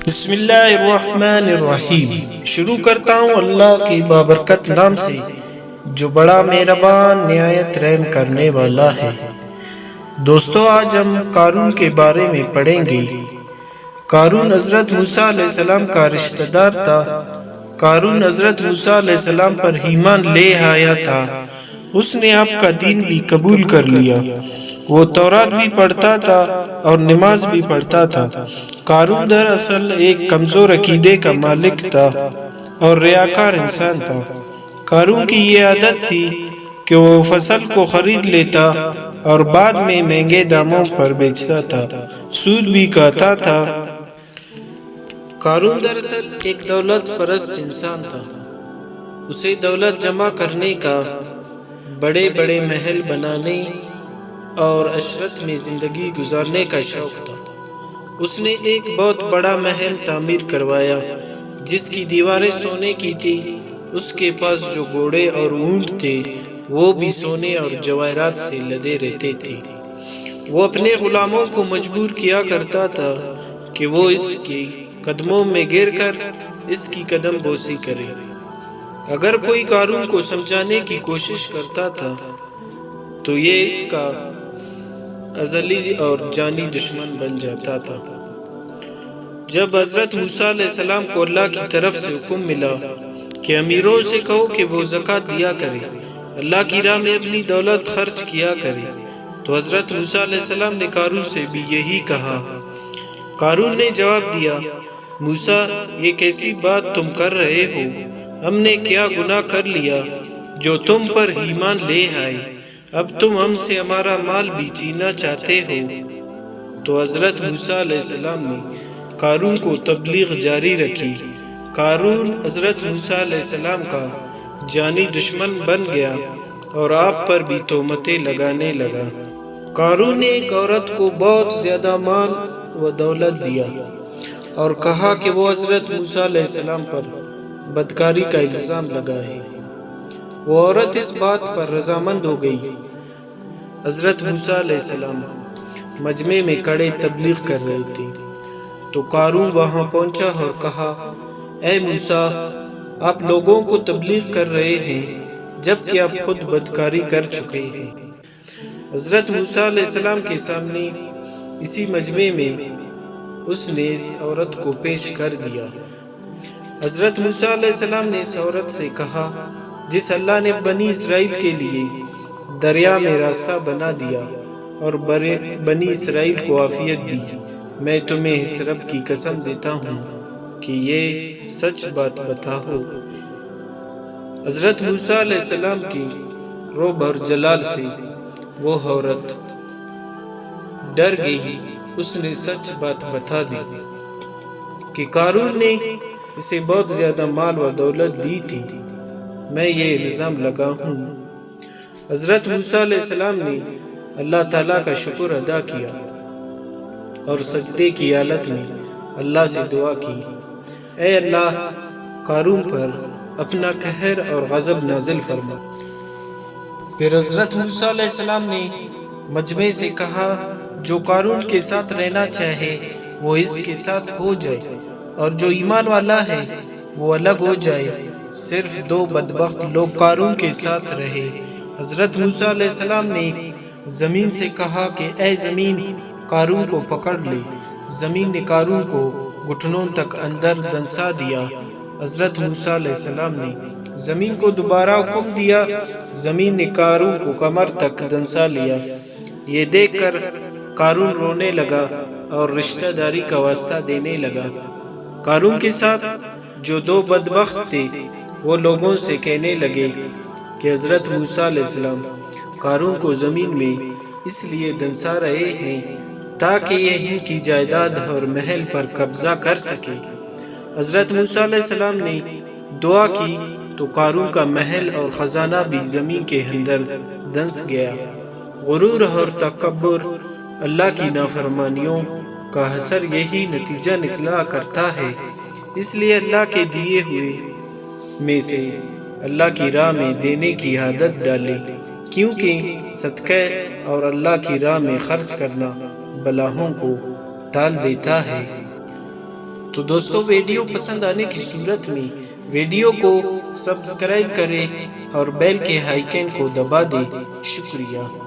بسم اللہ الرحمن الرحیم۔ شروع کرتا ہوں اللہ کے بابرکت نام سے جو بڑا مہربان نہایت رحم کرنے والا ہے۔ دوستو، آج ہم قارون کے بارے میں پڑھیں گے۔ قارون حضرت موسیٰ علیہ السلام کا رشتہ دار تھا۔ قارون حضرت موسیٰ علیہ السلام پر ایمان لے آیا تھا۔ اس نے آپ کا دین بھی قبول کر لیا۔ وہ تورات بھی پڑھتا تھا اور نماز بھی پڑھتا تھا۔ قارون دراصل ایک کمزور عقیدے کا مالک تھا اور ریاکار انسان تھا۔ قارون کی یہ عادت تھی کہ وہ فصل کو خرید لیتا اور بعد میں مہنگے داموں پر بیچتا تھا، سود بھی کھاتا تھا۔ قارون دراصل ایک دولت پرست انسان تھا۔ اسے دولت جمع کرنے کا، بڑے بڑے محل بنانے اور عشرت میں زندگی گزارنے کا شوق تھا۔ اس نے ایک بہت بڑا محل تعمیر کروایا جس کی دیواریں سونے کی تھی۔ اس کے پاس جو گھوڑے اور اونٹ تھے وہ بھی سونے اور جواہرات سے لدے رہتے تھے۔ وہ اپنے غلاموں کو مجبور کیا کرتا تھا کہ وہ اس کے قدموں میں گر کر اس کی قدم بوسی کرے۔ اگر کوئی قارون کو سمجھانے کی کوشش کرتا تھا تو یہ اس کا ازلی اور جانی دشمن بن جاتا تھا۔ جب حضرت موسیٰ علیہ السلام کو اللہ کی طرف سے حکم ملا کہ امیروں سے کہو کہ وہ زکوٰۃ دیا کرے، اللہ کی راہ میں اپنی دولت خرچ کیا کرے، تو حضرت موسیٰ علیہ السلام نے قارون سے بھی یہی کہا۔ قارون نے جواب دیا، موسیٰ، یہ کیسی بات تم کر رہے ہو؟ ہم نے کیا گناہ کر لیا جو تم پر ایمان لے آئے؟ اب تم ہم سے ہمارا مال بھی چھیننا چاہتے ہو؟ تو حضرت موسیٰ علیہ السلام نے قارون کو تبلیغ جاری رکھی۔ قارون حضرت موسیٰ علیہ السلام کا جانی دشمن بن گیا اور آپ پر بھی تہمتیں لگانے لگا۔ قارون نے ایک عورت کو بہت زیادہ مال و دولت دیا اور کہا کہ وہ حضرت موسیٰ علیہ السلام پر بدکاری کا الزام لگائے۔ وہ عورت اس بات پر رضامند ہو گئی۔ حضرت موسیٰ علیہ السلام مجمع میں کھڑے تبلیغ کر رہے تھے تو قارون وہاں پہنچا اور کہا، اے موسیٰ، آپ لوگوں کو تبلیغ کر رہے ہیں جبکہ آپ خود بدکاری کر چکے ہیں۔ حضرت موسیٰ علیہ السلام کے سامنے اسی مجمع میں اس نے اس عورت کو پیش کر دیا۔ حضرت موسیٰ علیہ السلام نے اس عورت سے کہا، جس اللہ نے بنی اسرائیل کے لیے دریا میں راستہ بنا دیا اور بنی اسرائیل کو عافیت دی، میں تمہیں اس رب کی قسم دیتا ہوں کہ یہ سچ بات بتاؤ۔ حضرت موسیٰ علیہ السلام کی رعب اور جلال سے وہ عورت ڈر گئی۔ اس نے سچ بات بتا دی کہ قارون نے اسے بہت زیادہ مال و دولت دی تھی، میں یہ الزام لگا ہوں۔ حضرت موسیٰ علیہ السلام نے اللہ تعالیٰ کا شکر ادا کیا اور سجدے کی حالت میں اللہ سے دعا کی، اے اللہ، قارون پر اپنا قہر اور غضب نازل فرما۔ پھر حضرت موسیٰ علیہ السلام نے مجمع سے کہا، جو قارون کے ساتھ رہنا چاہے وہ اس کے ساتھ ہو جائے اور جو ایمان والا ہے وہ الگ ہو جائے۔ صرف دو بدبخت لوگ قارون کے ساتھ رہے۔ حضرت موسیٰ علیہ السلام نے زمین سے کہا کہ اے زمین، قارون کو پکڑ لے۔ زمین نے قارون کو گھٹنوں تک اندر دنسا دیا۔ حضرت موسیٰ علیہ السلام نے زمین کو دوبارہ حکم دیا۔ زمین نے قارون کو کمر تک دنسا لیا۔ یہ دیکھ کر قارون رونے لگا اور رشتہ داری کا واسطہ دینے لگا۔ قارون کے ساتھ جو دو بدبخت تھے وہ لوگوں سے کہنے لگے کہ حضرت موسیٰ علیہ السلام قارون کو زمین میں اس لیے دنسا رہے ہیں تاکہ یہ ان کی جائیداد اور محل پر قبضہ کر سکے۔ حضرت موسیٰ علیہ السلام نے دعا کی تو قارون کا محل اور خزانہ بھی زمین کے اندر دنس گیا۔ غرور اور تکبر، اللہ کی نافرمانیوں کا اثر یہی نتیجہ نکلا کرتا ہے۔ اس لیے اللہ کے دیے ہوئے میں سے اللہ کی راہ میں دینے کی عادت ڈالے، کیونکہ صدقہ اور اللہ کی راہ میں خرچ کرنا بلاؤں کو ٹال دیتا ہے۔ تو دوستو ویڈیو پسند آنے کی صورت میں ویڈیو کو سبسکرائب کریں اور بیل کے آئیکن کو دبا دیں۔ شکریہ۔